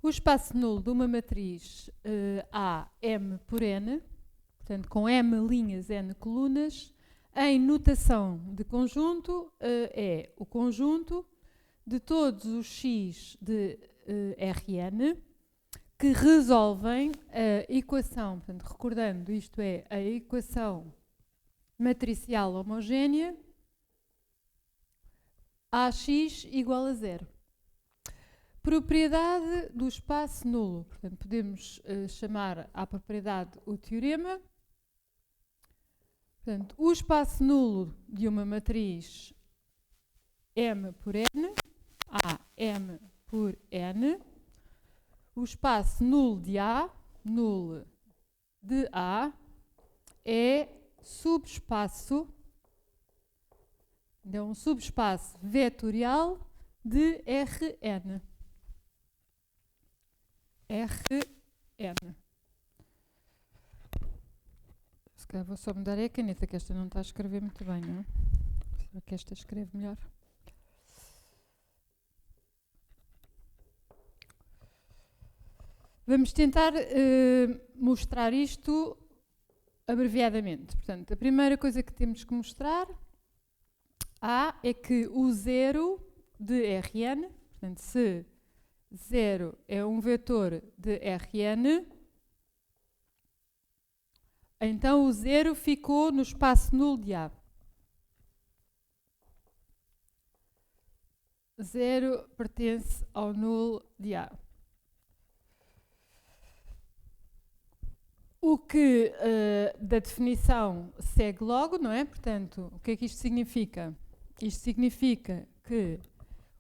O espaço nulo de uma matriz A, M por N, portanto com M linhas, N colunas, em notação de conjunto, é o conjunto de todos os X de Rn que resolvem a equação, portanto, recordando, isto é a equação matricial homogénea AX igual a zero. Propriedade do espaço nulo. Portanto, podemos chamar à propriedade o teorema. Portanto, o espaço nulo de uma matriz M por N, A, M por N, o espaço nulo de A é subespaço, é um subespaço vetorial de Rn. Rn. Se calhar vou só mudar a caneta, que esta não está a escrever muito bem, não é? Será que esta escreve melhor? Vamos tentar mostrar isto abreviadamente. Portanto, a primeira coisa que temos que mostrar é que o zero de Rn, portanto, se 0 é um vetor de Rn, então o zero ficou no espaço nulo de A. 0 pertence ao nulo de A. O que da definição segue logo, não é? Portanto, o que é que isto significa? Isto significa que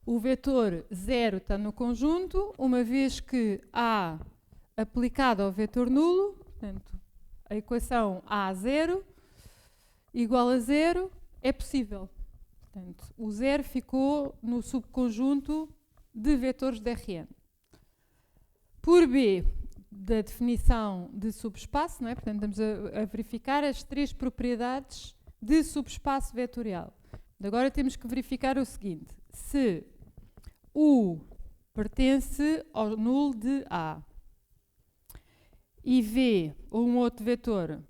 o vetor 0 está no conjunto, uma vez que A aplicado ao vetor nulo, portanto, a equação A0 igual a 0 é possível. Portanto, o 0 ficou no subconjunto de vetores de Rn. Por B, da definição de subespaço, não é? Portanto, estamos a verificar as três propriedades de subespaço vetorial. Agora temos que verificar o seguinte: se U pertence ao nulo de A e V, ou um outro vetor,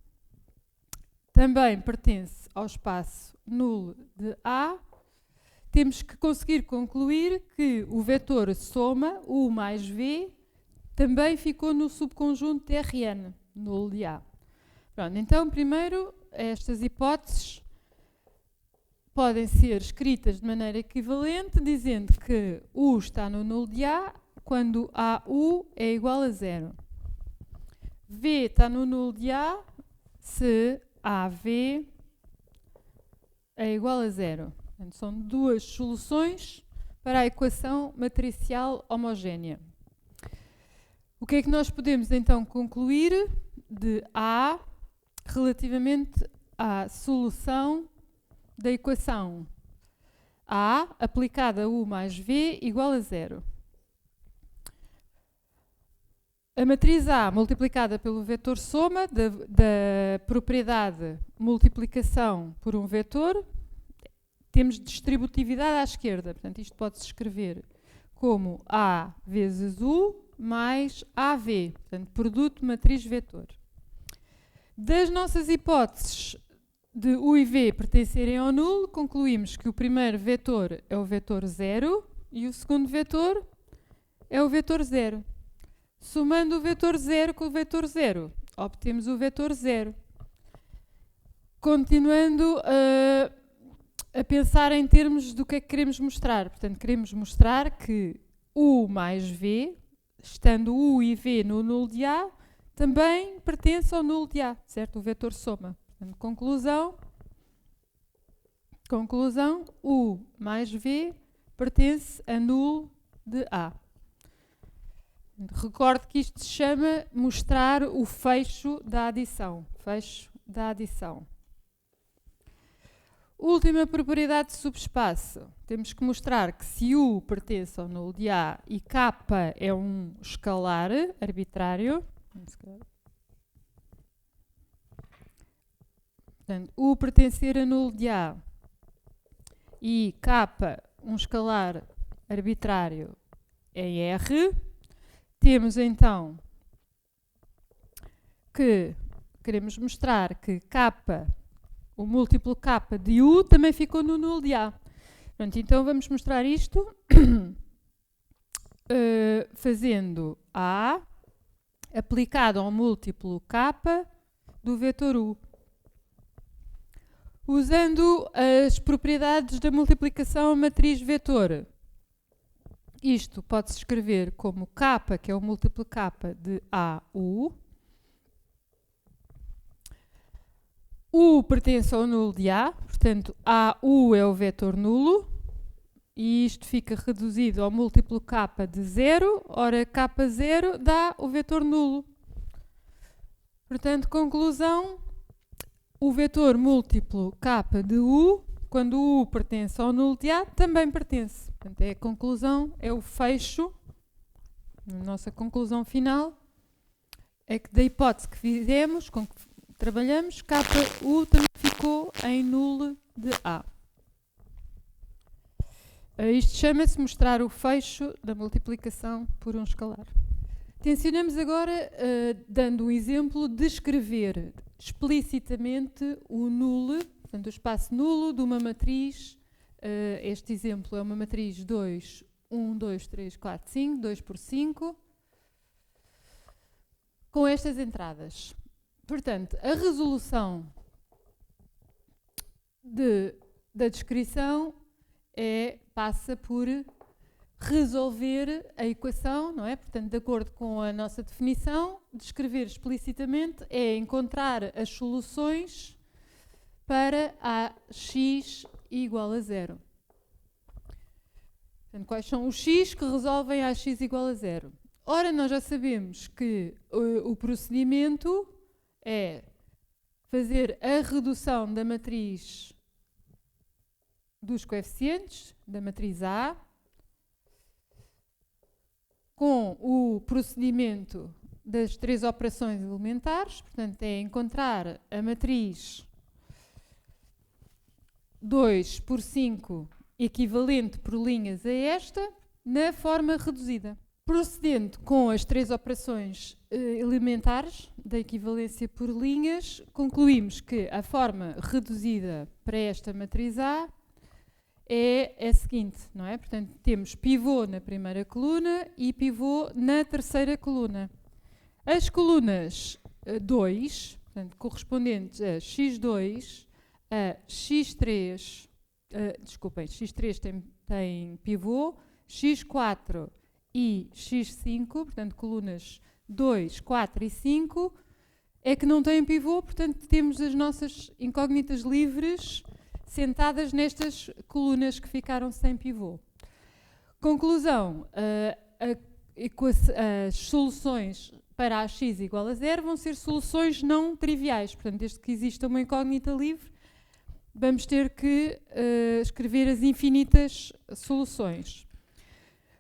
também pertence ao espaço nulo de A, temos que conseguir concluir que o vetor soma, U mais V, também ficou no subconjunto de Rn, nulo de A. Pronto, então, primeiro, estas hipóteses podem ser escritas de maneira equivalente, dizendo que U está no nulo de A quando AU é igual a 0. V está no nulo de A se AV é igual a 0. Portanto, são duas soluções para a equação matricial homogénea. O que é que nós podemos então concluir de A relativamente à solução da equação A aplicada a U mais V igual a 0? A matriz A multiplicada pelo vetor soma da propriedade multiplicação por um vetor, temos distributividade à esquerda. Portanto, isto pode-se escrever como A vezes U mais AV, portanto, produto matriz-vetor. Das nossas hipóteses de U e V pertencerem ao nulo, concluímos que o primeiro vetor é o vetor 0 e o segundo vetor é o vetor 0. Somando o vetor 0 com o vetor 0, obtemos o vetor 0. Continuando a pensar em termos do que é que queremos mostrar. Portanto, queremos mostrar que U mais V, estando U e V no nulo de A, também pertence ao nulo de A, certo? O vetor soma. Portanto, conclusão, U mais V pertence a nulo de A. Recorde que isto se chama mostrar o fecho da adição. Fecho da adição. Última propriedade de subespaço. Temos que mostrar que se U pertence ao nulo de A e K é um escalar arbitrário, portanto, U pertencer a nulo de A e K um escalar arbitrário em R, temos então que queremos mostrar que K, o múltiplo K de U, também ficou no nulo de A. Pronto, então vamos mostrar isto fazendo A aplicado ao múltiplo K do vetor U. Usando as propriedades da multiplicação matriz-vetor. Isto pode-se escrever como K, que é o múltiplo K de AU. U pertence ao nulo de A, portanto, AU é o vetor nulo. E isto fica reduzido ao múltiplo K de 0. Ora, K0 dá o vetor nulo. Portanto, conclusão, o vetor múltiplo K de U, quando U pertence ao nulo de A, também pertence. Portanto, é a conclusão, é o fecho, a nossa conclusão final, é que da hipótese que fizemos, com que trabalhamos, KU também ficou em nulo de A. Isto chama-se mostrar o fecho da multiplicação por um escalar. Tencionamos agora, dando um exemplo, de escrever explicitamente o nulo, portanto, o espaço nulo de uma matriz. Este exemplo é uma matriz 2, 1, 2, 3, 4, 5, 2 por 5, com estas entradas. Portanto, a resolução da descrição passa por resolver a equação, não é? Portanto, de acordo com a nossa definição, descrever explicitamente é encontrar as soluções para AX igual a 0. Portanto, quais são os X que resolvem AX igual a 0? Ora, nós já sabemos que o procedimento é fazer a redução da matriz dos coeficientes, da matriz A, com o procedimento das três operações elementares, portanto, é encontrar a matriz 2 por 5 equivalente por linhas a esta, na forma reduzida. Procedendo com as três operações elementares da equivalência por linhas, concluímos que a forma reduzida para esta matriz A é a seguinte, não é? Portanto, temos pivô na primeira coluna e pivô na terceira coluna. As colunas 2, portanto, correspondentes a x2, a x3, x3 tem pivô, x4 e x5, portanto, colunas 2, 4 e 5, é que não têm pivô, portanto, temos as nossas incógnitas livres sentadas nestas colunas que ficaram sem pivô. Conclusão, as soluções para AX igual a 0 vão ser soluções não triviais. Portanto, desde que exista uma incógnita livre, vamos ter que escrever as infinitas soluções.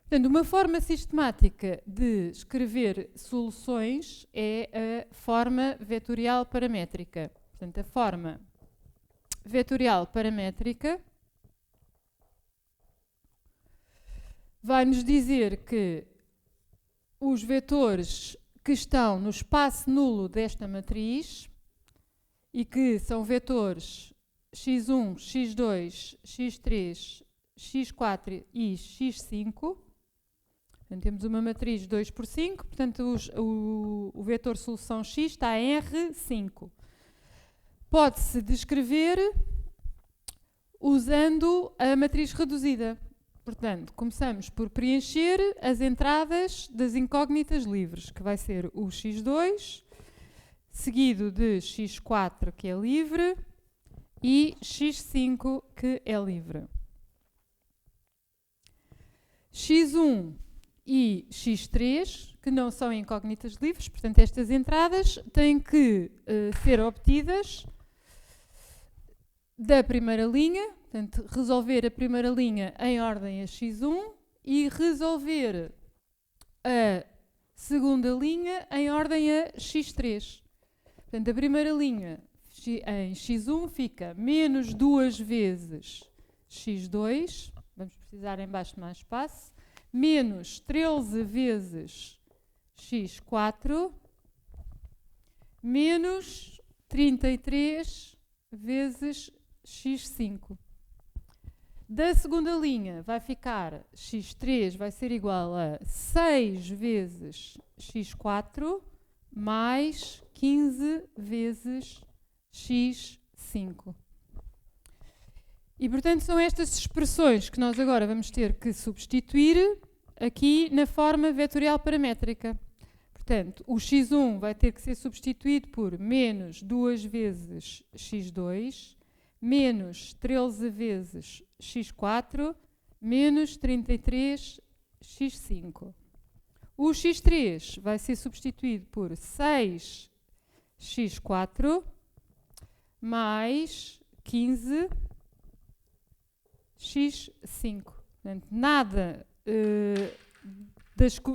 Portanto, uma forma sistemática de escrever soluções é a forma vetorial paramétrica. Portanto, a forma vetorial paramétrica vai-nos dizer que os vetores que estão no espaço nulo desta matriz e que são vetores x1, x2, x3, x4 e x5, portanto, temos uma matriz 2 por 5, portanto o vetor solução x está em R5. Pode-se descrever usando a matriz reduzida. Portanto, começamos por preencher as entradas das incógnitas livres, que vai ser o x2, seguido de x4, que é livre, e x5, que é livre. x1 e x3, que não são incógnitas livres, portanto, estas entradas têm que ser obtidas da primeira linha, portanto, resolver a primeira linha em ordem a x1 e resolver a segunda linha em ordem a x3. Portanto, a primeira linha em x1 fica menos 2 vezes x2, vamos precisar em baixo de mais espaço, menos 13 vezes x4 menos 33 vezes x5. Da segunda linha vai ficar x3 vai ser igual a 6 vezes x4 mais 15 vezes x5. E, portanto, são estas expressões que nós agora vamos ter que substituir aqui na forma vetorial paramétrica. Portanto, o x1 vai ter que ser substituído por menos 2 vezes x2, menos 13 vezes x4, menos 33 x5. O x3 vai ser substituído por 6 x4 mais 15 x5. Portanto,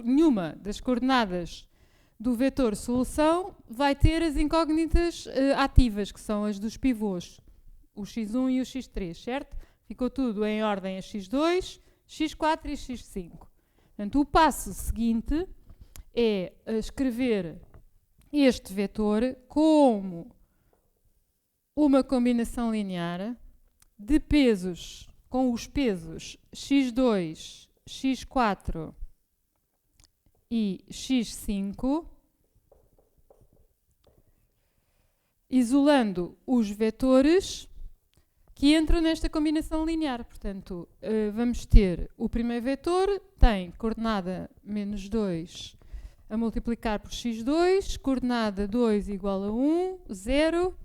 nenhuma das coordenadas do vetor solução vai ter as incógnitas ativas, que são as dos pivôs, o x1 e o x3, certo? Ficou tudo em ordem a x2, x4 e x5. Portanto, o passo seguinte é escrever este vetor como uma combinação linear de pesos, com os pesos x2, x4 e x5, isolando os vetores que entram nesta combinação linear. Portanto, vamos ter o primeiro vetor, tem coordenada menos 2 a multiplicar por x2, coordenada 2 igual a 1, 0,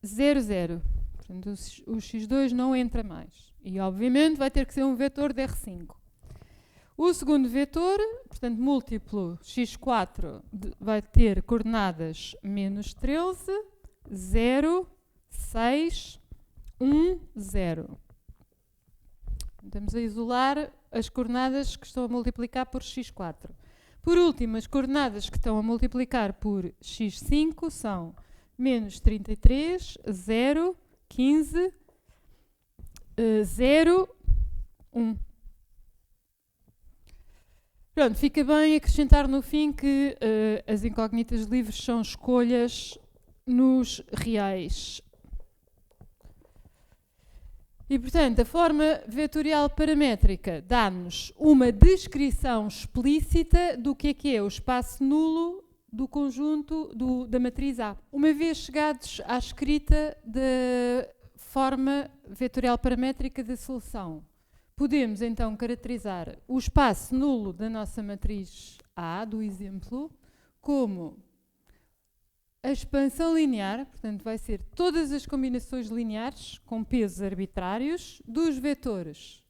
0, 0. Portanto, o x2 não entra mais. E, obviamente, vai ter que ser um vetor de R5. O segundo vetor, portanto, múltiplo x4, vai ter coordenadas menos 13, 0, 6, 1, 0. Estamos a isolar as coordenadas que estão a multiplicar por x4. Por último, as coordenadas que estão a multiplicar por x5 são menos 33, 0, 15, 0, 1. Pronto, fica bem acrescentar no fim que as incógnitas livres são escolhas nos reais. E, portanto, a forma vetorial paramétrica dá-nos uma descrição explícita do que é o espaço nulo do conjunto da matriz A. Uma vez chegados à escrita da forma vetorial paramétrica da solução, podemos então caracterizar o espaço nulo da nossa matriz A, do exemplo, como a expansão linear, portanto vai ser todas as combinações lineares com pesos arbitrários dos vetores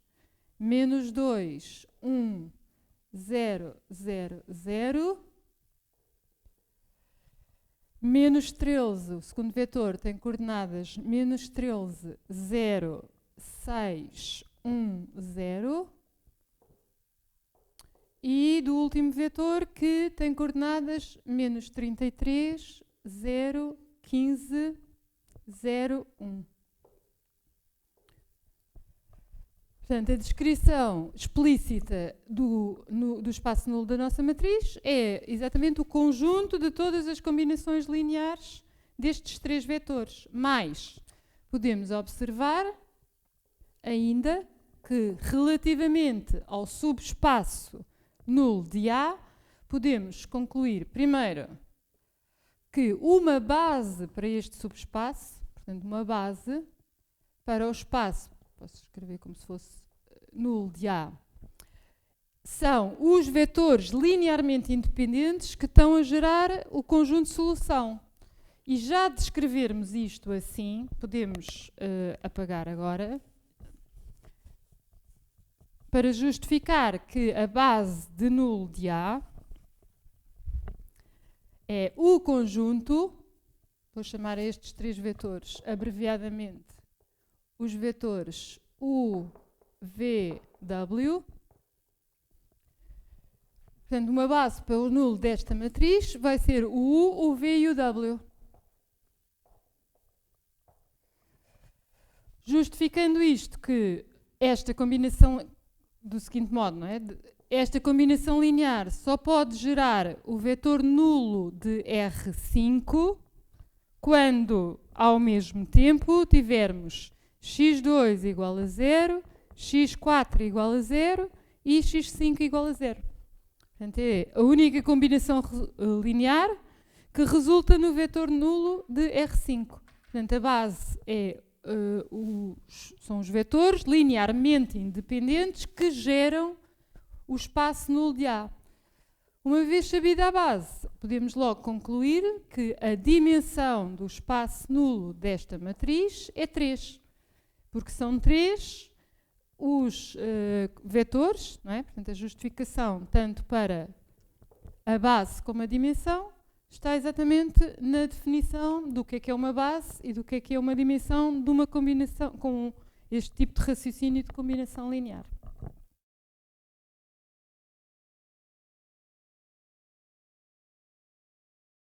menos 2, 1, 0, 0, 0, menos 13, o segundo vetor tem coordenadas menos 13, 0, 6, 1, 0, e do último vetor que tem coordenadas menos 33, 0, 15, 0, 1. Portanto, a descrição explícita do espaço nulo da nossa matriz é exatamente o conjunto de todas as combinações lineares destes três vetores. Mas podemos observar ainda que, relativamente ao subespaço nulo de A, podemos concluir, primeiro, que uma base para este subespaço, portanto, uma base para o espaço, posso escrever como se fosse nulo de A, são os vetores linearmente independentes que estão a gerar o conjunto de solução. E já de escrevermos isto assim, podemos apagar agora, para justificar que a base de nulo de A é o conjunto, vou chamar a estes três vetores abreviadamente os vetores U, V, W. Portanto, uma base para o nulo desta matriz vai ser o U, o V e o W. Justificando isto, que esta combinação do seguinte modo, não é? esta combinação linear só pode gerar o vetor nulo de R5 quando, ao mesmo tempo, tivermos x2 igual a 0, x4 igual a 0 e x5 igual a 0. Portanto, é a única combinação linear que resulta no vetor nulo de R5. Portanto, a base são os vetores linearmente independentes que geram o espaço nulo de A. Uma vez sabida a base, podemos logo concluir que a dimensão do espaço nulo desta matriz é 3, porque são 3 os vetores, não é? Portanto, a justificação tanto para a base como a dimensão está exatamente na definição do que é uma base e do que é uma dimensão de uma combinação com este tipo de raciocínio de combinação linear.